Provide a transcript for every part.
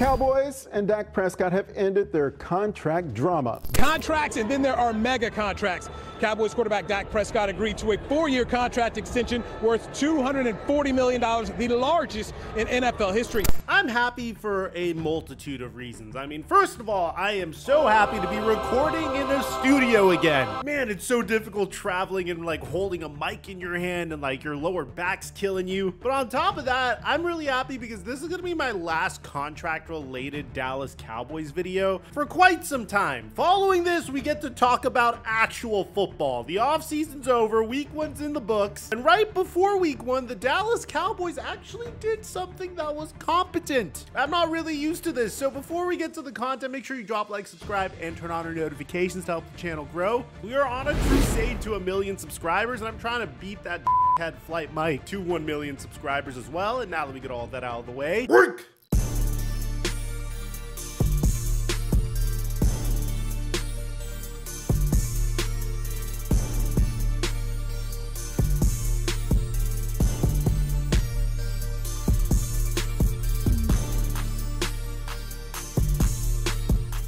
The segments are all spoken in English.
Cowboys and Dak Prescott have ended their contract drama. Contracts, and then there are mega contracts. Cowboys quarterback Dak Prescott agreed to a 4-year contract extension worth $240 million, the largest in NFL history. I'm happy for a multitude of reasons. I mean, first of all, I am so happy to be recording in a studio again. Man, it's so difficult traveling and like holding a mic in your hand and like your lower back's killing you. But on top of that, I'm really happy because this is gonna be my last contract-related Dallas Cowboys video for quite some time. Following this, we get to talk about actual football. The offseason's over, week 1's in the books, and right before week 1, the Dallas Cowboys actually did something that was competent. I'm not really used to this, so before we get to the content, make sure you drop like, subscribe, and turn on our notifications to help the channel grow. We are on a crusade to 1 million subscribers, and I'm trying to beat that head Flight Mike to 1 million subscribers as well. And now that we get all that out of the way, work!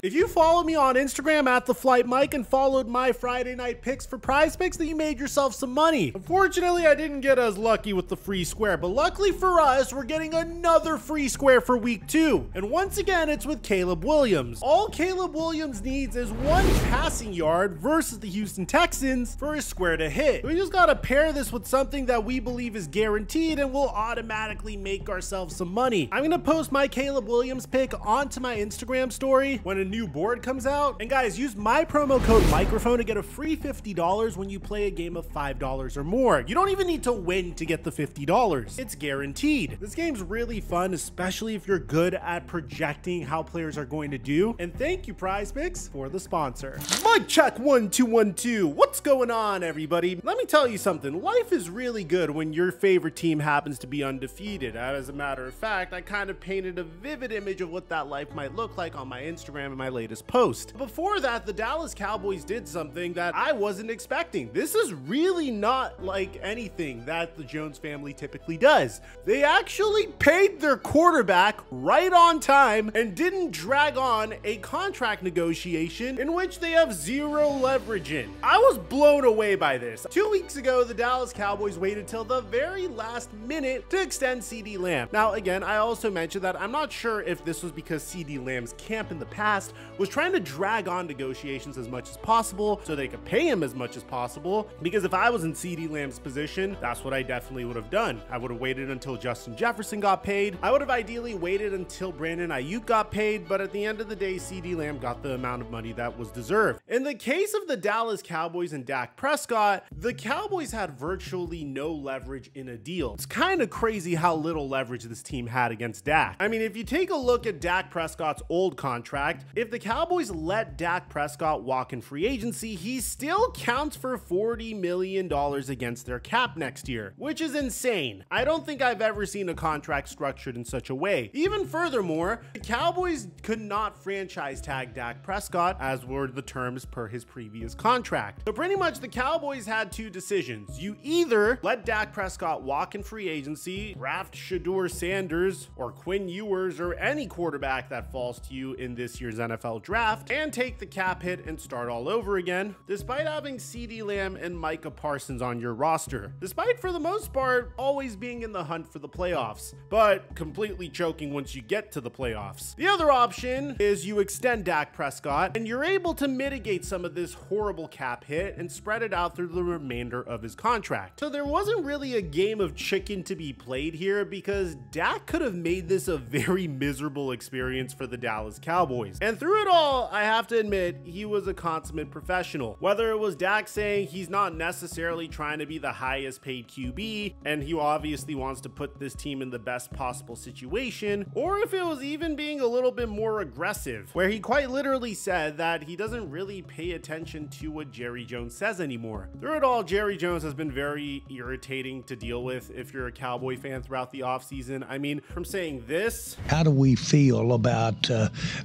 If you follow me on Instagram at The Flight Mike and followed my Friday night picks for Prize Picks, then you made yourself some money. Unfortunately, I didn't get as lucky with the free square, but luckily for us, we're getting another free square for week 2. And once again, it's with Caleb Williams. All Caleb Williams needs is 1 passing yard versus the Houston Texans for his square to hit. We just gotta pair this with something that we believe is guaranteed and we'll automatically make ourselves some money. I'm gonna post my Caleb Williams pick onto my Instagram story when a new board comes out. And guys, use my promo code microphone to get a free $50 when you play a game of $5 or more. You don't even need to win to get the $50. It's guaranteed. This game's really fun, especially if you're good at projecting how players are going to do. And thank you, Prize Picks, for the sponsor. Mic check 1 2 1 2. What's going on, everybody? Let me tell you something. Life is really good when your favorite team happens to be undefeated. As a matter of fact, I kind of painted a vivid image of what that life might look like on my Instagram and my latest post. Before that, the Dallas Cowboys did something that I wasn't expecting. This is really not like anything that the Jones family typically does. They actually paid their quarterback right on time and didn't drag on a contract negotiation in which they have zero leverage in. I was blown away by this. 2 weeks ago, the Dallas Cowboys waited till the very last minute to extend CeeDee Lamb. Now, again, I also mentioned that I'm not sure if this was because CeeDee Lamb's camp in the past was trying to drag on negotiations as much as possible so they could pay him as much as possible, because if I was in CeeDee Lamb's position, that's what I definitely would have done. I would have waited until Justin Jefferson got paid. I would have ideally waited until Brandon Ayuk got paid, but at the end of the day, CeeDee Lamb got the amount of money that was deserved. In the case of the Dallas Cowboys and Dak Prescott, the Cowboys had virtually no leverage in a deal. It's kind of crazy how little leverage this team had against Dak. I mean, if you take a look at Dak Prescott's old contract, if the Cowboys let Dak Prescott walk in free agency, he still counts for $40 million against their cap next year, which is insane. I don't think I've ever seen a contract structured in such a way. Even furthermore, the Cowboys could not franchise tag Dak Prescott, as were the terms per his previous contract. So pretty much the Cowboys had 2 decisions. You either let Dak Prescott walk in free agency, draft Shedeur Sanders or Quinn Ewers or any quarterback that falls to you in this year's NFL draft, and take the cap hit and start all over again, despite having CeeDee Lamb and Micah Parsons on your roster, despite for the most part always being in the hunt for the playoffs, but completely choking once you get to the playoffs. The other option is you extend Dak Prescott and you're able to mitigate some of this horrible cap hit and spread it out through the remainder of his contract. So there wasn't really a game of chicken to be played here, because Dak could have made this a very miserable experience for the Dallas Cowboys. And through it all, I have to admit, he was a consummate professional. Whether it was Dak saying he's not necessarily trying to be the highest paid QB, and he obviously wants to put this team in the best possible situation, or if it was even being a little bit more aggressive, where he quite literally said that he doesn't really pay attention to what Jerry Jones says anymore. Through it all, Jerry Jones has been very irritating to deal with if you're a Cowboy fan throughout the offseason. I mean, from saying this, how do we feel about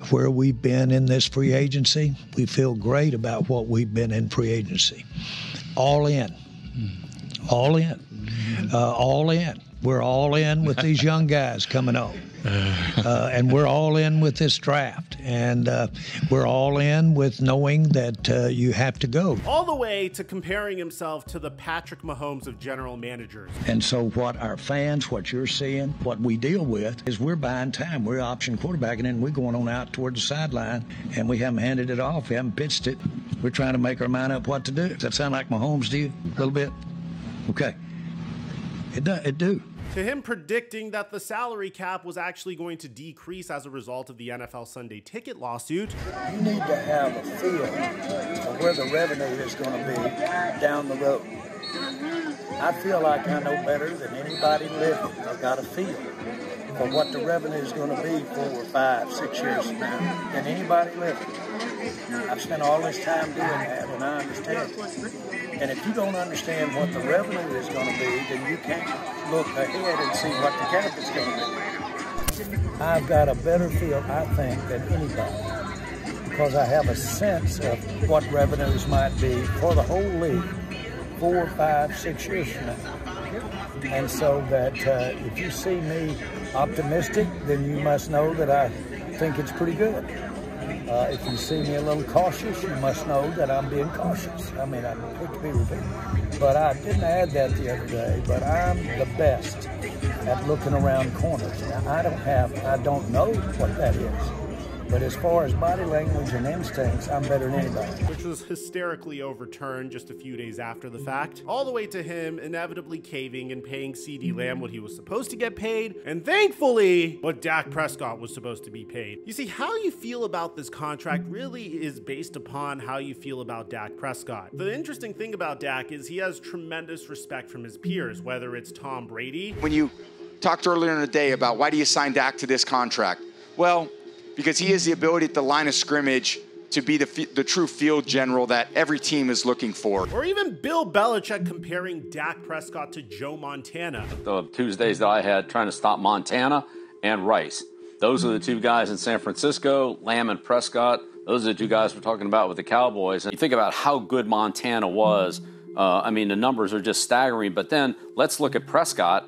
where we've been in this free agency? We feel great about what we've been in free agency. All in. All in. All in. We're all in with these young guys coming up. And we're all in with this draft. And we're all in with knowing that you have to go. All the way to comparing himself to the Patrick Mahomes of general managers. And so what our fans, what you're seeing, what we deal with is we're buying time. We're option quarterbacking and we're going on out toward the sideline and we haven't handed it off. We haven't pitched it. We're trying to make our mind up what to do. Does that sound like Mahomes to you a little bit? Okay. It do. To him predicting that the salary cap was actually going to decrease as a result of the NFL Sunday Ticket lawsuit. You need to have a feel for where the revenue is going to be down the road. I feel like I know better than anybody living. I've got a feel for what the revenue is going to be 4, 5, 6 years from now than anybody living. I've spent all this time doing that, and I understand it. And if you don't understand what the revenue is going to be, then you can't look ahead and see what the cap is going to be. I've got a better feel, I think, than anybody, because I have a sense of what revenues might be for the whole league 4, 5, 6 years from now. And so that if you see me optimistic, then you must know that I think it's pretty good. If you see me a little cautious, you must know that I'm being cautious. I mean, I hate to be repeated, but I didn't add that the other day, but I'm the best at looking around corners. Now, I don't know what that is. But as far as body language and instincts, I'm better than anybody. Which was hysterically overturned just a few days after the fact. All the way to him inevitably caving and paying CeeDee Lamb what he was supposed to get paid, and thankfully, what Dak Prescott was supposed to be paid. You see, how you feel about this contract really is based upon how you feel about Dak Prescott. The interesting thing about Dak is he has tremendous respect from his peers, whether it's Tom Brady. When you talked earlier in the day about why do you sign Dak to this contract? Well, because he has the ability at the line of scrimmage to be the true field general that every team is looking for. Or even Bill Belichick comparing Dak Prescott to Joe Montana. The Tuesdays that I had trying to stop Montana and Rice. Those are the two guys in San Francisco, Lamb and Prescott. Those are the two guys we're talking about with the Cowboys. And you think about how good Montana was. I mean, the numbers are just staggering. But then let's look at Prescott.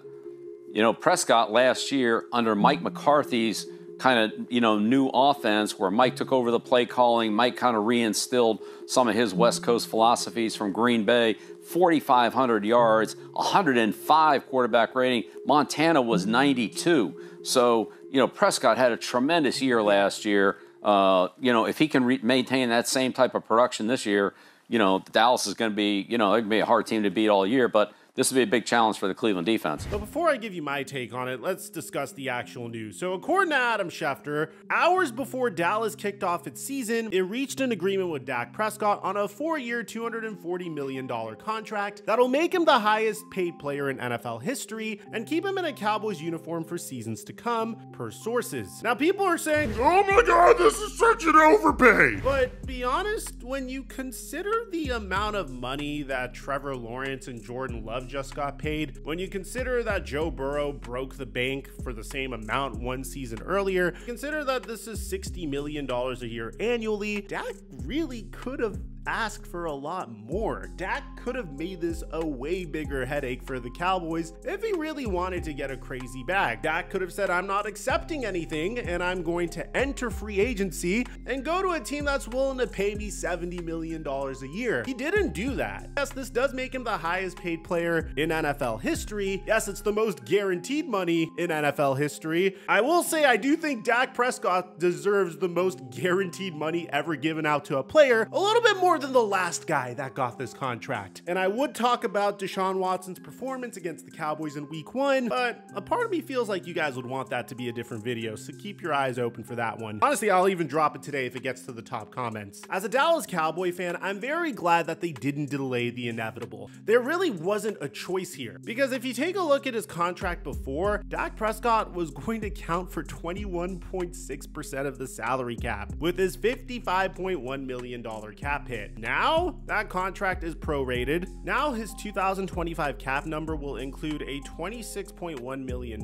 You know, Prescott last year under Mike McCarthy's kind of, new offense where Mike took over the play calling. Mike kind of reinstilled some of his West Coast philosophies from Green Bay. 4,500 yards, 105 quarterback rating. Montana was 92. So, Prescott had a tremendous year last year. If he can maintain that same type of production this year, Dallas is going to be, it can be a hard team to beat all year, but this will be a big challenge for the Cleveland defense. But before I give you my take on it, let's discuss the actual news. So according to Adam Schefter, hours before Dallas kicked off its season, it reached an agreement with Dak Prescott on a 4-year, $240 million contract that'll make him the highest paid player in NFL history and keep him in a Cowboys uniform for seasons to come, per sources. Now people are saying, oh my God, this is such an overpay. But be honest, when you consider the amount of money that Trevor Lawrence and Jordan Love just got paid, when you consider that Joe Burrow broke the bank for the same amount one season earlier, consider that this is $60 million a year annually, Dak really could have asked for a lot more. Dak could have made this a way bigger headache for the Cowboys if he really wanted to get a crazy bag. Dak could have said, I'm not accepting anything and I'm going to enter free agency and go to a team that's willing to pay me $70 million a year. He didn't do that. Yes, this does make him the highest paid player in NFL history. Yes, it's the most guaranteed money in NFL history. I will say I do think Dak Prescott deserves the most guaranteed money ever given out to a player, a little bit more than the last guy that got this contract. And I would talk about Deshaun Watson's performance against the Cowboys in week 1, but a part of me feels like you guys would want that to be a different video, so keep your eyes open for that one. Honestly, I'll even drop it today if it gets to the top comments. As a Dallas Cowboy fan, I'm very glad that they didn't delay the inevitable. There really wasn't a choice here, because if you take a look at his contract before, Dak Prescott was going to count for 21.6% of the salary cap with his $55.1 million cap hit. it. Now, that contract is prorated. Now his 2025 cap number will include a $26.1 million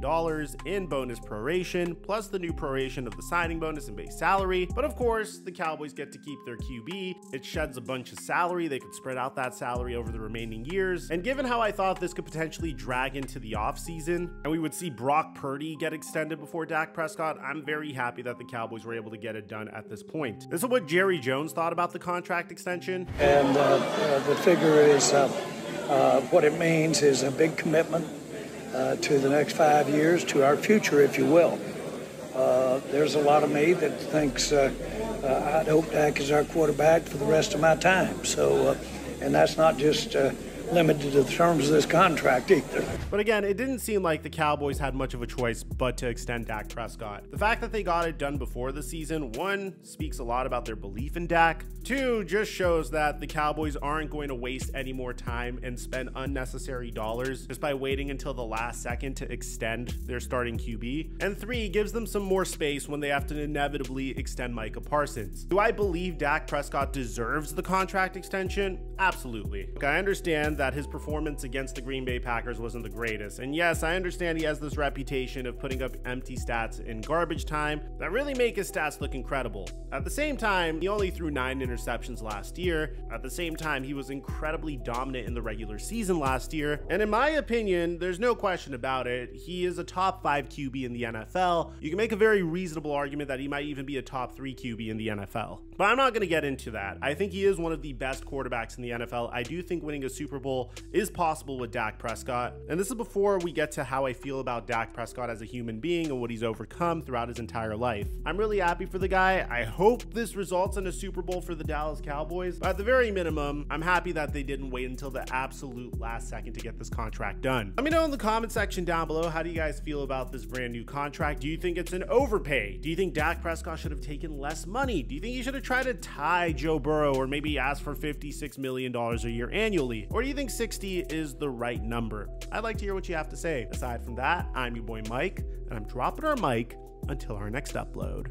in bonus proration, plus the new proration of the signing bonus and base salary. But of course, the Cowboys get to keep their QB. It sheds a bunch of salary. They could spread out that salary over the remaining years. And given how I thought this could potentially drag into the offseason, and we would see Brock Purdy get extended before Dak Prescott, I'm very happy that the Cowboys were able to get it done at this point. This is what Jerry Jones thought about the contract extension. And the figure is what it means is a big commitment to the next 5 years, to our future, if you will. There's a lot of me that thinks I'd hope Dak is our quarterback for the rest of my time. So, and that's not just limited to the terms of this contract either. But again, it didn't seem like the Cowboys had much of a choice but to extend Dak Prescott. The fact that they got it done before the season, one, speaks a lot about their belief in Dak. Two, just shows that the Cowboys aren't going to waste any more time and spend unnecessary dollars just by waiting until the last second to extend their starting QB. And three, gives them some more space when they have to inevitably extend Micah Parsons. Do I believe Dak Prescott deserves the contract extension? Absolutely. Okay, I understand that his performance against the Green Bay Packers wasn't the greatest. And yes, I understand he has this reputation of putting up empty stats in garbage time that really make his stats look incredible. At the same time, he only threw 9 interceptions last year. At the same time, he was incredibly dominant in the regular season last year. And in my opinion, there's no question about it, he is a top 5 QB in the NFL. You can make a very reasonable argument that he might even be a top 3 QB in the NFL. But I'm not going to get into that. I think he is one of the best quarterbacks in the NFL. I do think winning a Super Bowl is possible with Dak Prescott. And this is before we get to how I feel about Dak Prescott as a human being and what he's overcome throughout his entire life. I'm really happy for the guy. I hope this results in a Super Bowl for the Dallas Cowboys. But at the very minimum, I'm happy that they didn't wait until the absolute last second to get this contract done. Let me know in the comment section down below, how do you guys feel about this brand new contract? Do you think it's an overpay? Do you think Dak Prescott should have taken less money? Do you think he should have tried to tie Joe Burrow or maybe ask for $56 million a year annually? Or do you think 60 is the right number? I'd like to hear what you have to say. Aside from that, I'm your boy Mike, and I'm dropping our mic until our next upload.